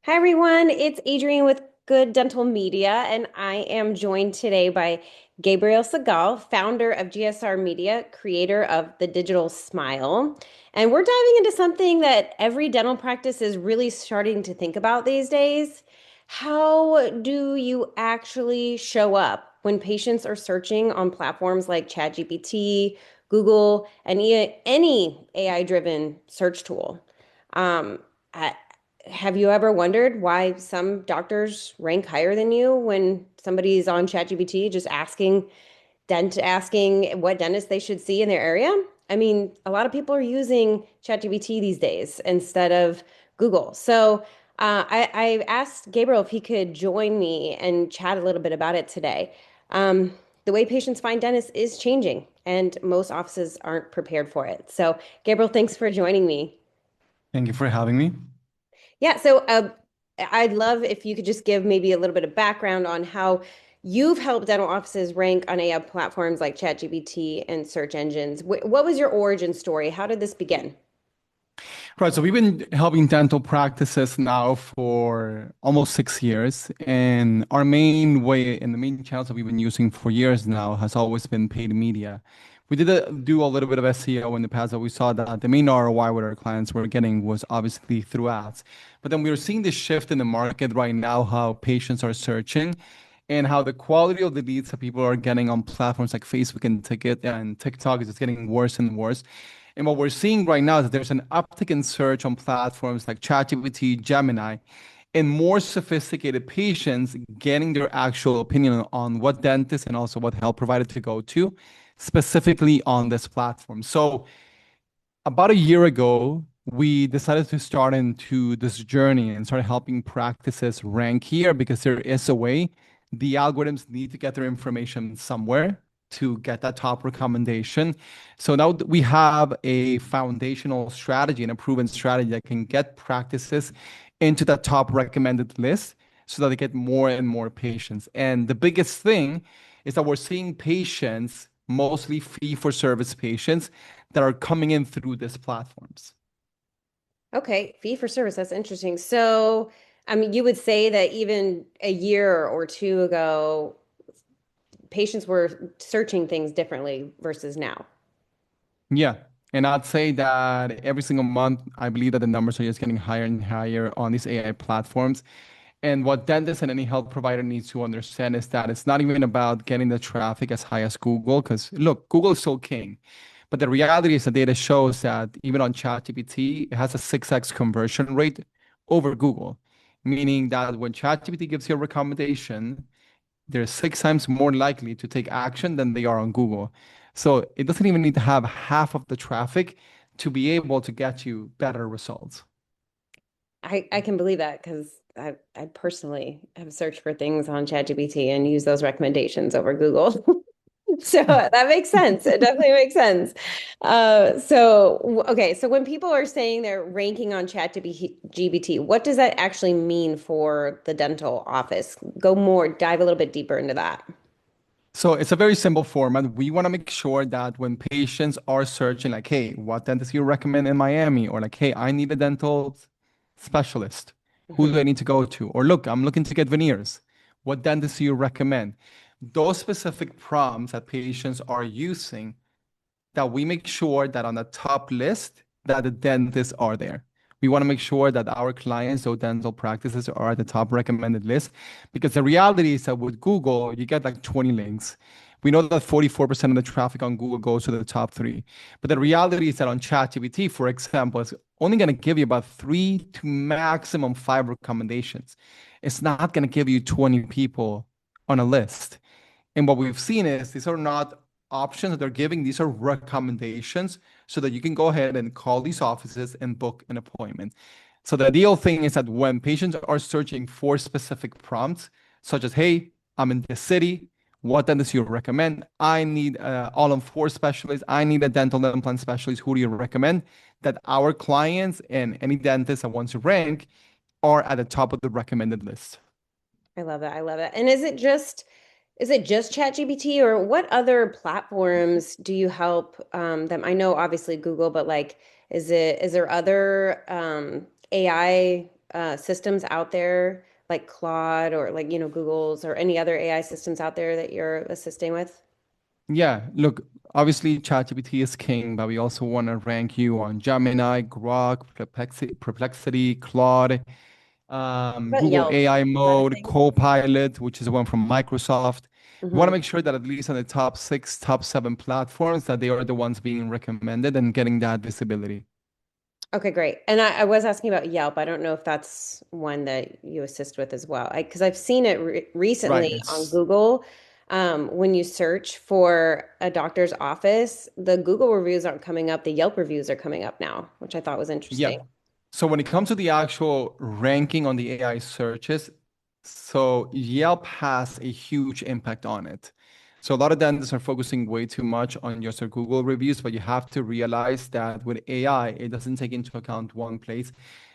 Hi, everyone. It's Adrienne with Good Dental Media, and I am joined today by Gabriel Segall, founder of GSR Media, creator of The Digital Smile. And we're diving into something that every dental practice is really starting to think about these days. How do you actually show up when patients are searching on platforms like ChatGPT, Google, and any AI-driven search tool? Um, have you ever wondered why some doctors rank higher than you when somebody's on ChatGPT just asking what dentist they should see in their area? I mean, a lot of people are using ChatGPT these days instead of Google. So I asked Gabriel if he could join me and chat a little bit about it today. Um, the way patients find dentists is changing, and most offices aren't prepared for it. So, Gabriel, thanks for joining me. Thank you for having me. Yeah, so I'd love if you could just give maybe a little bit of background on how you've helped dental offices rank on AI platforms like ChatGPT and search engines. What was your origin story? How did this begin? Right, so we've been helping dental practices now for almost 6 years, and our main way and the main channels that we've been using for years now has always been paid media. We did do a little bit of SEO in the past, but we saw that the main ROI what our clients were getting was obviously through ads. But then we are seeing this shift in the market right now, how patients are searching and how the quality of the leads that people are getting on platforms like Facebook and TikTok is just getting worse and worse. And what we're seeing right now is that there's an uptick in search on platforms like ChatGPT, Gemini, and more sophisticated patients getting their actual opinion on what dentist and also what health provider to go to, specifically on this platform. So about a year ago, we decided to start into this journey and start helping practices rank here because there is a way. The algorithms need to get their information somewhere to get that top recommendation. So now we have a foundational strategy and a proven strategy that can get practices into the top recommended list so that they get more and more patients. And the biggest thing is that we're seeing patients, mostly fee for service patients, that are coming in through these platforms. Okay, fee for service. That's interesting. So, I mean, you would say that even a year or two ago, patients were searching things differently versus now. Yeah. And I'd say that every single month, I believe that the numbers are just getting higher and higher on these AI platforms. And what dentists and any health provider needs to understand is that it's not even about getting the traffic as high as Google, because look, Google is still king. But the reality is the data shows that even on ChatGPT, it has a 6x conversion rate over Google, meaning that when ChatGPT gives you a recommendation, they're 6 times more likely to take action than they are on Google. So it doesn't even need to have half of the traffic to be able to get you better results. I can believe that because I personally have searched for things on ChatGPT and use those recommendations over Google. So that makes sense. It definitely makes sense. Okay, so when people are saying they're ranking on ChatGPT, what does that actually mean for the dental office? Dive a little bit deeper into that. So it's a very simple format. We want to make sure that when patients are searching, like, hey, what dentist you recommend in Miami? Or like, hey, I need a dental specialist. Who Mhm. do I need to go to? Or look, I'm looking to get veneers. What dentist do you recommend? Those specific prompts that patients are using, that we make sure that on the top list that the dentists are there. We want to make sure that our clients, so dental practices, are at the top recommended list because the reality is that with Google, you get like 20 links. We know that 44% of the traffic on Google goes to the top three. But the reality is that on ChatGPT, for example, it's only going to give you about 3 to maximum 5 recommendations. It's not going to give you 20 people on a list. And what we've seen is these are not options that they're giving, these are recommendations so that you can go ahead and call these offices and book an appointment. So the ideal thing is that when patients are searching for specific prompts, such as, hey, I'm in this city, what dentist do you recommend? I need all-on-4 specialist. I need a dental implant specialist. Who do you recommend? That our clients and any dentist that wants to rank are at the top of the recommended list. I love that. I love it. And is it just ChatGPT or what other platforms do you help them? I know obviously Google, but like is there other AI systems out there like Claude or like, Google's or any other AI systems out there that you're assisting with? Yeah, look, obviously ChatGPT is king, but we also want to rank you on Gemini, Grok, Perplexity, Claude, What about Google Yelp? AI Is that a Mode, thing? Copilot, which is the one from Microsoft. We want to Hmm. make sure that at least on the top six, top seven platforms, that they are the ones being recommended and getting that visibility. Okay, great. And I was asking about Yelp. I don't know if that's one that you assist with as well. Because I've seen it Right. recently on It's Google. When you search for a doctor's office, the Google reviews aren't coming up. The Yelp reviews are coming up now, which I thought was Yeah. interesting. So when it comes to the actual ranking on the AI searches, so Yelp has a huge impact on it. So a lot of dentists are focusing way too much on just their Google reviews, but you have to realize that with AI, it doesn't take into account one place.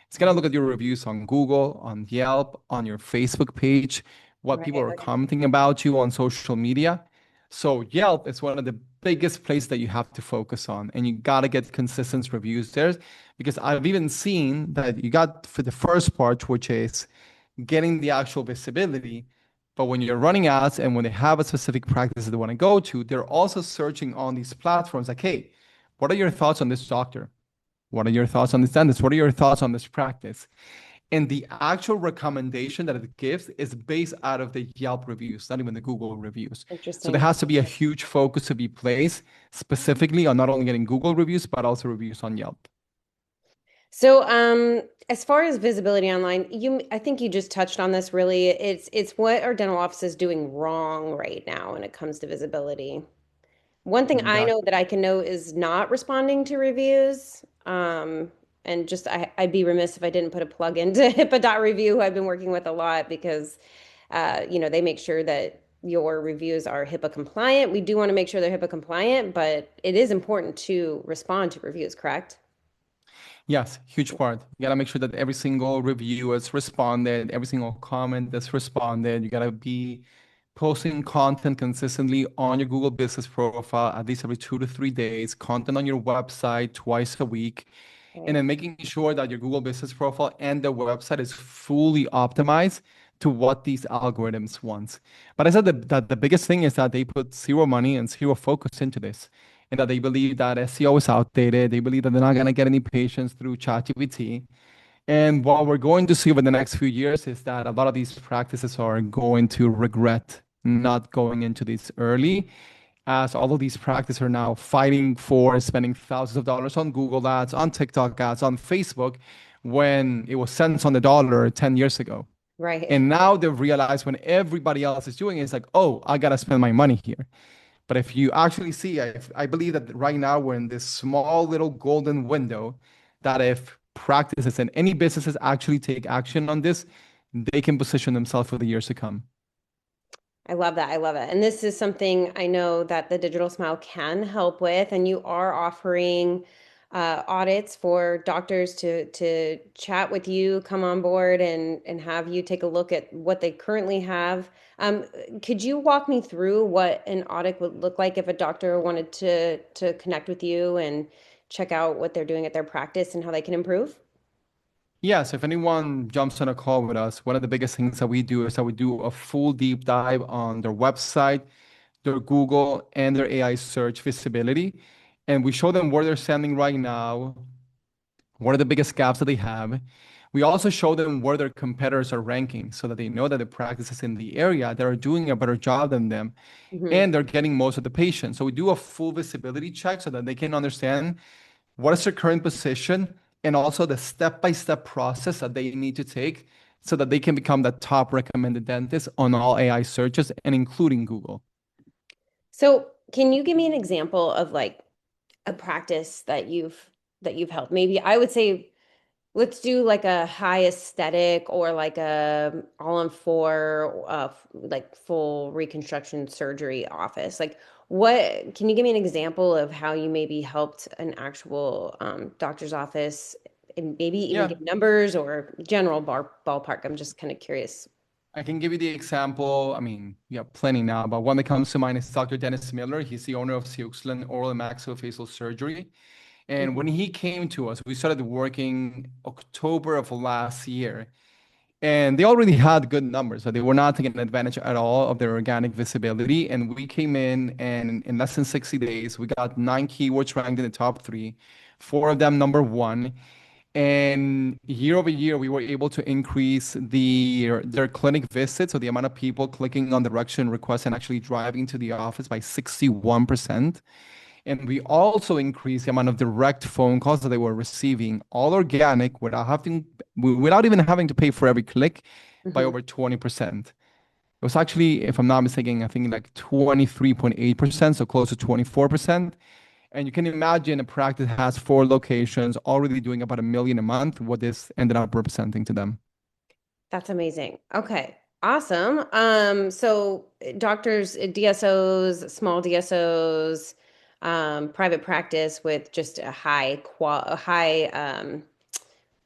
It's gonna look at your reviews on Google, on Yelp, on your Facebook page, what Right. people are Okay. commenting about you on social media. So Yelp is one of the biggest places that you have to focus on, and you gotta get consistent reviews there because I've even seen that you got for the first part, which is getting the actual visibility. But when you're running ads and when they have a specific practice that they want to go to, they're also searching on these platforms like, hey, what are your thoughts on this doctor? What are your thoughts on this dentist? What are your thoughts on this practice? And the actual recommendation that it gives is based out of the Yelp reviews, not even the Google reviews. So there Interesting. has to be a huge focus to be placed specifically on not only getting Google reviews, but also reviews on Yelp. So, as far as visibility online, I think you just touched on this really. It's what are dental offices doing wrong right now when it comes to visibility? One thing I That know that I can know is not responding to reviews. And just I'd be remiss if I didn't put a plug into HIPAA.review, who I've been working with a lot because they make sure that your reviews are HIPAA compliant. We do want to make sure they're HIPAA compliant, but it is important to respond to reviews, correct? Yes, huge part. You gotta make sure that every single review is responded, every single comment that's responded. You gotta be posting content consistently on your Google Business profile at least every 2 to 3 days, content on your website twice a week, and Okay. then making sure that your Google Business profile and the website is fully optimized to what these algorithms want. But I said that the biggest thing is that they put zero money and zero focus into this, and that they believe that SEO is outdated. They believe that they're not going to get any patients through ChatGPT. And what we're going to see over the next few years is that a lot of these practices are going to regret not going into this early, as all of these practices are now fighting for spending thousands of dollars on Google ads, on TikTok ads, on Facebook, when it was cents on the dollar 10 years ago. Right. And now they've realized when everybody else is doing it, it's like, oh, I got to spend my money here. But if you actually see, I believe that right now we're in this small little golden window that if practices and any businesses actually take action on this, they can position themselves for the years to come. I love that. I love it. And this is something I know that the Digital Smile can help with. And you are offering audits for doctors to chat with you, come on board, and have you take a look at what they currently have. Could you walk me through what an audit would look like if a doctor wanted to connect with you and check out what they're doing at their practice and how they can improve? Yeah, so if anyone jumps on a call with us, one of the biggest things that we do is that we do a full deep dive on their website, their Google, and their AI search visibility. And we show them where they're standing right now, what are the biggest gaps that they have. We also show them where their competitors are ranking so that they know that the practices in the area that are doing a better job than them Hmm. and they're getting most of the patients. So we do a full visibility check so that they can understand what is their current position and also the step-by-step process that they need to take so that they can become the top recommended dentist on all AI searches and including Google. So, can you give me an example of like a practice that you've helped? Maybe I would say let's do like a high aesthetic or like a all on four like full reconstruction surgery office. Like what can you give me an example of how you maybe helped an actual doctor's office and maybe even Yeah, give numbers or general ballpark? I'm just kind of curious. I can give you the example. I mean, we have plenty now, but one that comes to mind is Dr. Dennis Miller. He's the owner of Siuxlan Oral and Maxillofacial Surgery. And Mhm. when he came to us, we started working October of last year. And they already had good numbers, so they were not taking advantage at all of their organic visibility. And we came in, and in less than 60 days, we got 9 keywords ranked in the top three, four of them number one. And year over year, we were able to increase their clinic visits, so the amount of people clicking on direction requests and actually driving to the office by 61%. And we also increased the amount of direct phone calls that they were receiving, all organic, without even having to pay for every click, by Mhm. over 20%. It was actually, if I'm not mistaken, I think like 23.8%, so close to 24%. And you can imagine a practice has four locations, already doing about 1 million a month, what this ended up representing to them. That's amazing. Okay. Awesome. So doctors, DSOs, small DSOs, private practice with just a high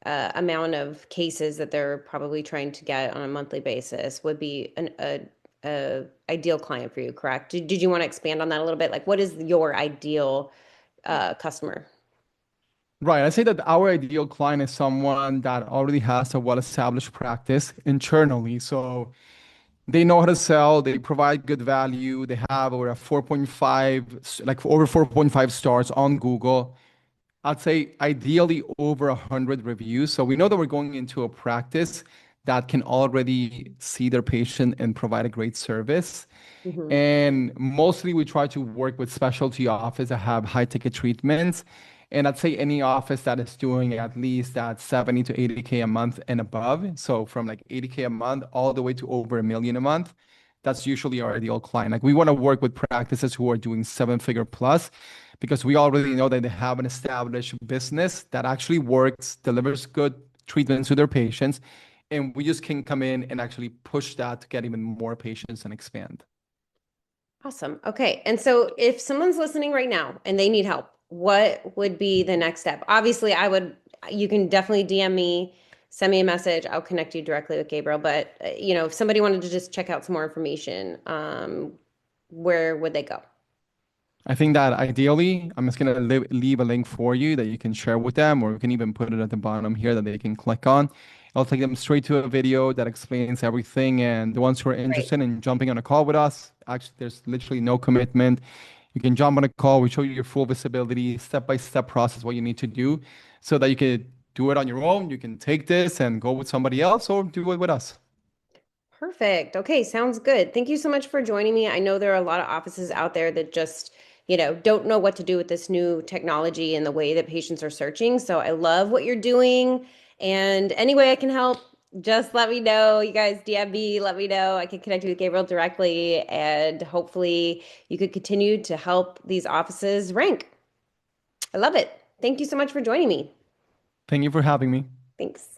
amount of cases that they're probably trying to get on a monthly basis would be a ideal client for you, correct? Did you want to expand on that a little bit? Like, what is your ideal customer? Right. I say that our ideal client is someone that already has a well-established practice internally. So they know how to sell, they provide good value, they have over a 4.5, like over 4.5 stars on Google. I'd say ideally over 100 reviews. So we know that we're going into a practice that can already see their patient and provide a great service. Hmm. And mostly we try to work with specialty office that have high ticket treatments. And I'd say any office that is doing at least that 70 to 80K a month and above. So from like 80K a month all the way to over 1 million a month. That's usually our ideal client. Like we want to work with practices who are doing 7 figure plus because we already know that they have an established business that actually works, delivers good treatments to their patients. And we just can come in and actually push that to get even more patients and expand. Awesome. Okay. And so if someone's listening right now and they need help, what would be the next step? Obviously, you can definitely DM me, send me a message. I'll connect you directly with Gabriel. But, if somebody wanted to just check out some more information, where would they go? I think that ideally, I'm just gonna leave a link for you that you can share with them, or you can even put it at the bottom here that they can click on. It'll take them straight to a video that explains everything. And the ones who are Great. interested in jumping on a call with us, actually, there's literally no commitment. You can jump on a call. We show you your full visibility, step-by-step process, what you need to do, so that you can do it on your own. You can take this and go with somebody else, or do it with us. Perfect. Okay, sounds good. Thank you so much for joining me. I know there are a lot of offices out there that just, don't know what to do with this new technology and the way that patients are searching. So I love what you're doing. And any way I can help, just let me know. You guys DM me, let me know. I can connect you with Gabriel directly, and hopefully you could continue to help these offices rank. I love it. Thank you so much for joining me. Thank you for having me. Thanks.